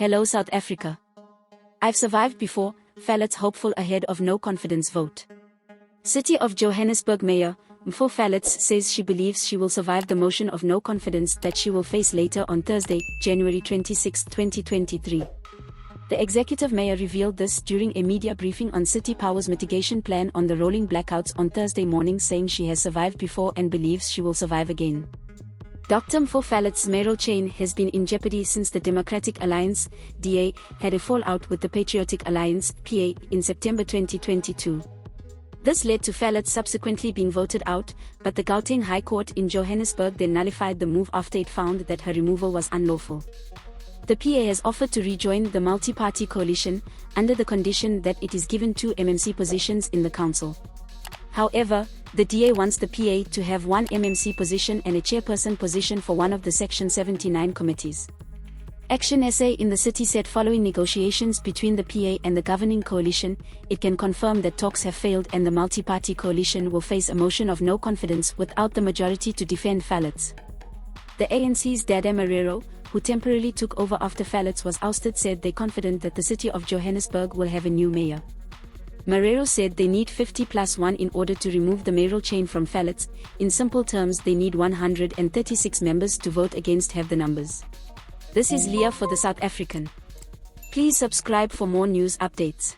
Hello South Africa. I've survived before, Phalatse hopeful ahead of no confidence vote. City of Johannesburg Mayor, Phalatse says she believes she will survive the motion of no confidence that she will face later on Thursday, January 26, 2023. The executive mayor revealed this during a media briefing on City Power's mitigation plan on the rolling blackouts on Thursday morning, saying she has survived before and believes she will survive again. Dr. Phalatse's mayoral chain has been in jeopardy since the Democratic Alliance, DA, had a fallout with the Patriotic Alliance, PA, in September 2022. This led to Phalatse subsequently being voted out, but the Gauteng High Court in Johannesburg then nullified the move after it found that her removal was unlawful. The PA has offered to rejoin the multi-party coalition, under the condition that it is given 2 MMC positions in the council. However, the DA wants the PA to have 1 MMC position and a chairperson position for one of the Section 79 committees. Action SA in the city said following negotiations between the PA and the governing coalition, it can confirm that talks have failed and the multi-party coalition will face a motion of no confidence without the majority to defend Phalatse. The ANC's Dada Marero, who temporarily took over after Phalatse was ousted, said they're confident that the city of Johannesburg will have a new mayor. Marero said they need 50+1 in order to remove the mayoral chain from Phalatse. In simple terms, they need 136 members to vote against have the numbers. This is Leah for the South African. Please subscribe for more news updates.